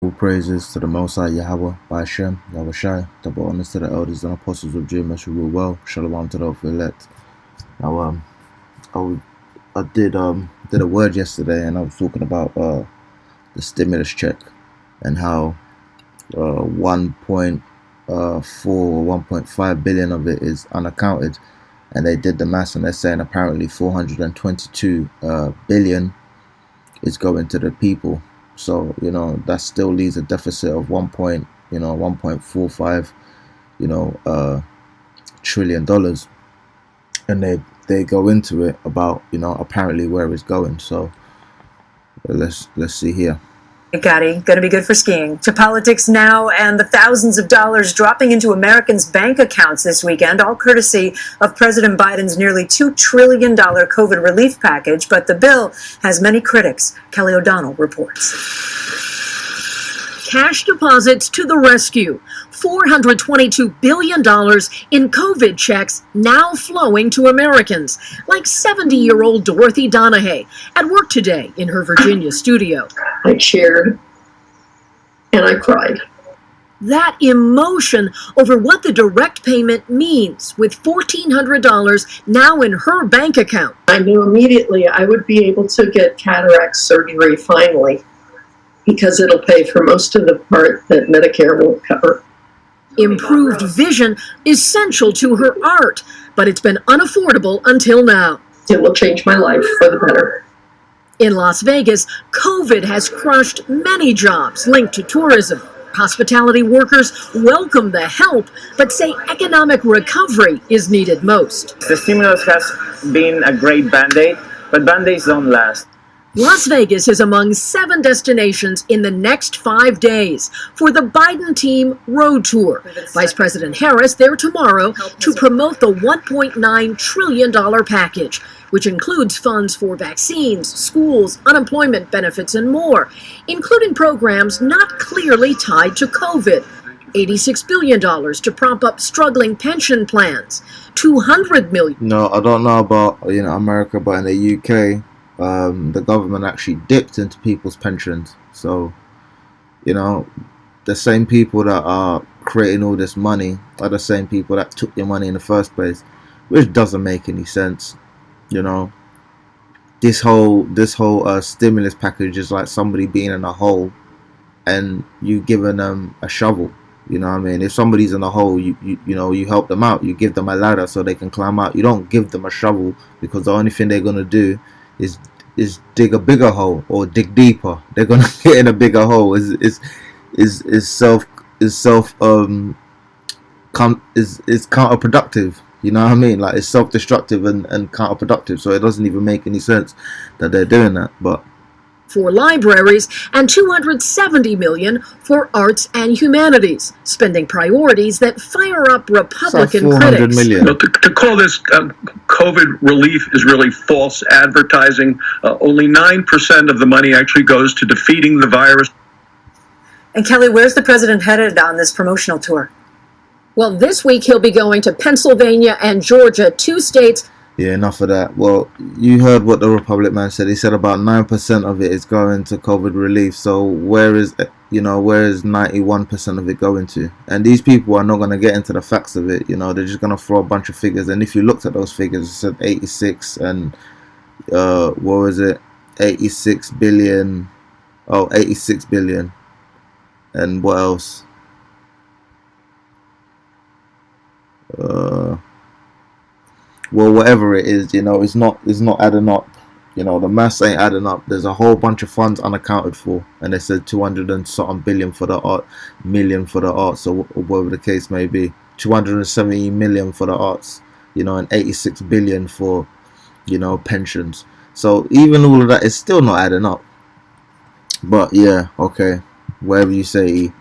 All praises to the Most High Yahweh, by Hashem, Yahweh Shai, double honors to the elders and apostles of Judgement who rule well, Shalom to the elect. Now, I did a word yesterday, and I was talking about the stimulus check and how 1.4 or 1.5 billion of it is unaccounted, and they did the maths and they're saying apparently 422 billion is going to the people. So that still leaves a deficit of 1.45 trillion dollars, and they go into it about apparently where it's going. So let's see here. Gotti, going to be good for skiing. To politics now, and the thousands of dollars dropping into Americans' bank accounts this weekend, all courtesy of President Biden's nearly $2 trillion COVID relief package. But the bill has many critics. Kelly O'Donnell reports. Cash deposits to the rescue. $422 billion in COVID checks now flowing to Americans, like 70-year-old Dorothy Donahue at work today in her Virginia studio. I cheered and I cried. That emotion over what the direct payment means, with $1,400 now in her bank account. I knew immediately I would be able to get cataract surgery finally, because it'll pay for most of the part that Medicare won't cover. Improved vision essential to her art, but it's been unaffordable until now. It will change my life for the better. In Las Vegas, COVID has crushed many jobs linked to tourism. Hospitality workers welcome the help, but say economic recovery is needed most. The stimulus has been a great Band-Aid, but Band-Aids don't last. Las Vegas is among 7 destinations in the next 5 days for the Biden team road tour. Vice President Harris there tomorrow to promote the $1.9 trillion package, which includes funds for vaccines, schools, unemployment benefits, and more, including programs not clearly tied to COVID. $86 billion to prop up struggling pension plans. $200 million. No, I don't know about America, but in the UK, the government actually dipped into people's pensions. So the same people that are creating all this money are the same people that took your money in the first place, which doesn't make any sense. This whole stimulus package is like somebody being in a hole and you giving them a shovel. If somebody's in a hole, you help them out. You give them a ladder so they can climb out. You don't give them a shovel, because the only thing they're gonna do is dig a bigger hole or dig deeper. They're gonna get in a bigger hole. Is counterproductive. Like, it's self-destructive and counterproductive. So it doesn't even make any sense that they're doing that. But for libraries and $270 million for arts and humanities, spending priorities that fire up Republican critics. Million. To call this COVID relief is really false advertising. Only 9% of the money actually goes to defeating the virus. And Kelly, where's the president headed on this promotional tour? Well, this week he'll be going to Pennsylvania and Georgia, 2 states. Yeah, enough of that. Well, you heard what the Republic man said. He said about 9% of it is going to COVID relief. So where is 91% of it going to? And these people are not going to get into the facts of it. They're just going to throw a bunch of figures. And if you looked at those figures, it said 86 and what was it? 86 billion. Oh, 86 billion. And what else? Well, whatever it is, it's not adding up. The maths ain't adding up. There's a whole bunch of funds unaccounted for, and they said 200 and something billion for the art, million for the arts, or whatever the case may be. 270 million for the arts, and 86 billion for, pensions. So even all of that is still not adding up. But yeah, okay, wherever you say.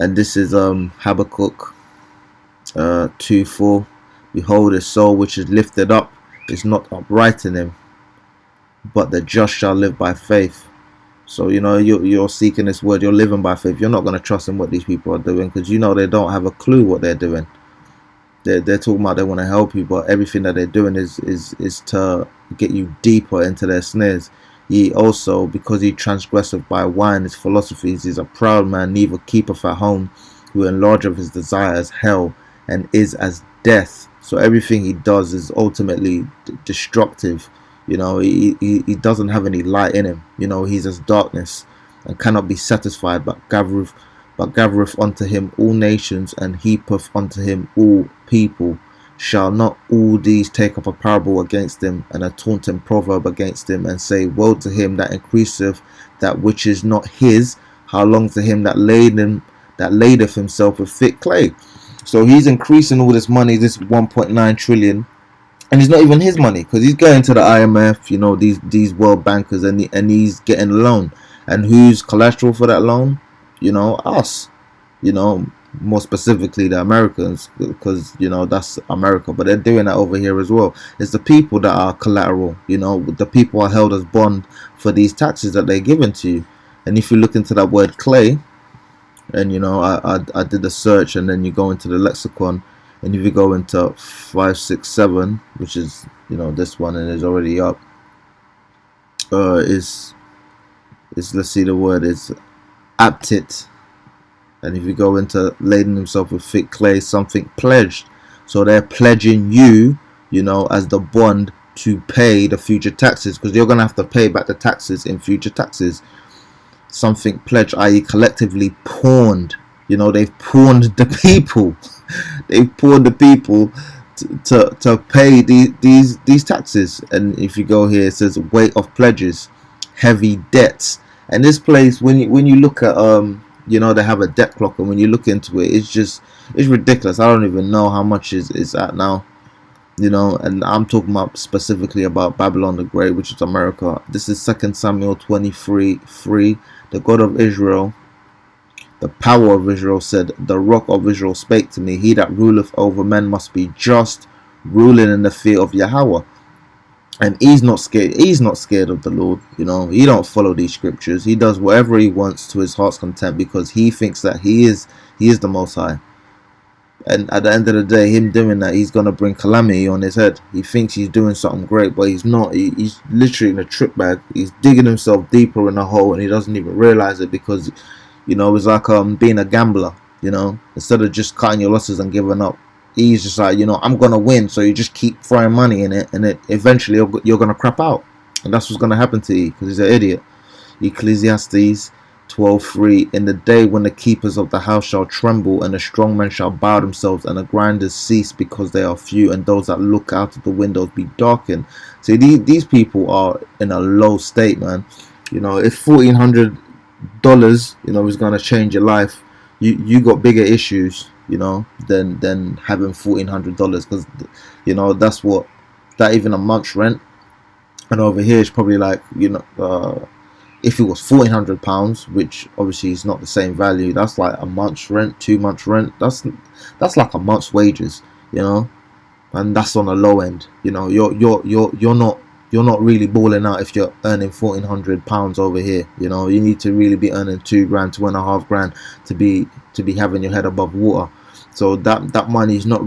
And this is Habakkuk 2:4. Behold, his soul which is lifted up is not upright in him, but the just shall live by faith. So you're seeking this word, you're living by faith. You're not going to trust in what these people are doing, because they don't have a clue what they're doing. They're talking about they want to help you, but everything that they're doing is to get you deeper into their snares. Ye also, because he transgresseth by wine his philosophies, is a proud man, neither keepeth at home, who enlargeth his desires hell, and is as death. So everything he does is ultimately destructive. He doesn't have any light in him. He's as darkness, and cannot be satisfied, but gathereth unto him all nations, and heapeth unto him all people. Shall not all these take up a parable against him, and a taunting proverb against him, and say, Woe to him that increaseth that which is not his? How long to him that ladeth himself with thick clay? So he's increasing all this money, this 1.9 trillion, and it's not even his money, because he's going to the IMF, these world bankers, and he's getting a loan. And who's collateral for that loan? Us. More specifically the Americans, because that's America, but they're doing that over here as well. It's the people that are collateral. The people are held as bond for these taxes that they're given to you. And if you look into that word clay, and I did a search, and then you go into the lexicon, and if you go into 567, which is this one, and is already up, is let's see, the word is aptit. And if you go into laden himself with thick clay, something pledged. So they're pledging you, as the bond to pay the future taxes, because you're going to have to pay back the taxes in future taxes. Something pledged, i.e. collectively pawned. They've pawned the people. They've pawned the people to pay these taxes. And if you go here, it says weight of pledges, heavy debts. And this place, when you look at they have a debt clock, and when you look into it, it's ridiculous. I don't even know how much is at now. And I'm talking about specifically about Babylon the Great, which is America. This is 2 Samuel 23:3. The God of Israel, the power of Israel, said, The rock of Israel spake to me, He that ruleth over men must be just, ruling in the fear of Yahweh. And he's not scared. He's not scared of the Lord. He don't follow these scriptures. He does whatever he wants to his heart's content, because he thinks that he is the Most High. And at the end of the day, him doing that, he's gonna bring calamity on his head. He thinks he's doing something great, but he's not. He's literally in a trick bag. He's digging himself deeper in a hole, and he doesn't even realize it, because it's like being a gambler. Instead of just cutting your losses and giving up, he's just like, I'm gonna win, so you just keep throwing money in it, and eventually you're gonna crap out, and that's what's gonna happen to you, because he's an idiot. Ecclesiastes 12:3. In the day when the keepers of the house shall tremble, and the strong men shall bow themselves, and the grinders cease because they are few, and those that look out of the windows be darkened. See, these people are in a low state, man. If $1,400 is gonna change your life, you got bigger issues than having $1,400, because that's that even a month's rent. And over here it's probably like if it was £1,400, which obviously is not the same value, that's like a month's rent, 2 months rent. That's like a month's wages, and that's on the low end. You're not really balling out if you're earning £1,400 over here. You need to really be earning £2,000, £2.5 to be having your head above water. So that money is not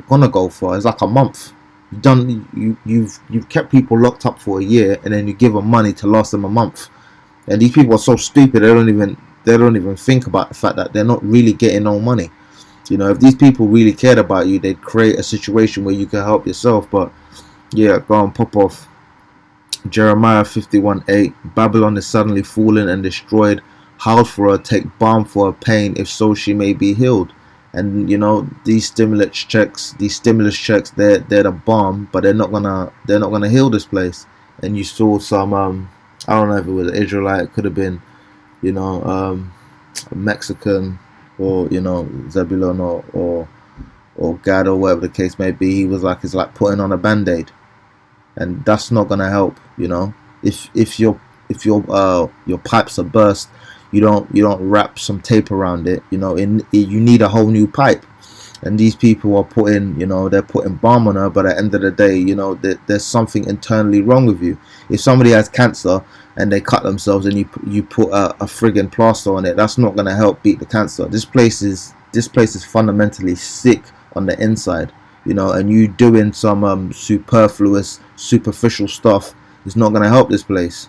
gonna go far. It's like a month. You've kept people locked up for a year, and then you give them money to last them a month. And these people are so stupid, they don't even think about the fact that they're not really getting no money. If these people really cared about you, they'd create a situation where you can help yourself. But yeah, go on, pop off. Jeremiah 51:8. Babylon is suddenly fallen and destroyed. Howl for her, take balm for her pain, if so she may be healed. And these stimulus checks, they're the balm, but they're not gonna heal this place. And you saw some I don't know if it was an Israelite, could have been a Mexican, or Zebulon or Gad, or whatever the case may be. He was like, it's like putting on a band-aid, and that's not gonna help. If your pipes are burst, you don't wrap some tape around it. You need a whole new pipe. And these people are putting balm on her, but at the end of the day, there's something internally wrong with you. If somebody has cancer and they cut themselves, and you put a friggin' plaster on it, that's not going to help beat the cancer. This place is fundamentally sick on the inside, and you doing some superficial stuff is not going to help this place.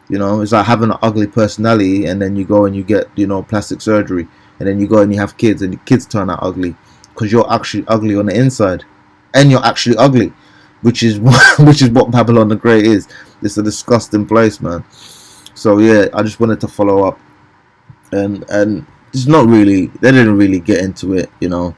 You know, it's like having an ugly personality, and then you go and you get, you know, plastic surgery, and then you go and you have kids, and your kids turn out ugly because you're actually ugly on the inside, and you're actually ugly, which is which is what Babylon the Great is. It's a disgusting place, man. So yeah, I just wanted to follow up, and it's not really, they didn't really get into it, you know.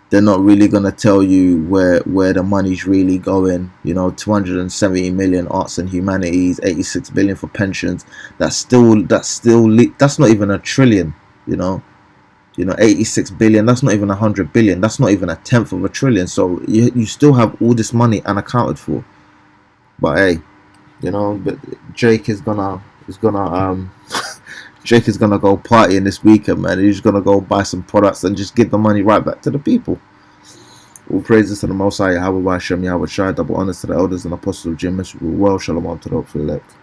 They're not really gonna tell you where the money's really going. You know, 270 million arts and humanities, 86 billion for pensions. That's not even a trillion. You know, 86 billion. That's not even 100 billion. That's not even a tenth of a trillion. So you still have all this money unaccounted for. But hey, you know, but Drake is gonna Drake is gonna go partying this weekend, man. He's gonna go buy some products and just give the money right back to the people. All praises to the Most High, Yahweh Hashem, Yahweh Shai, double honors to the elders and apostles of Judgement. Well, shalom to the elect.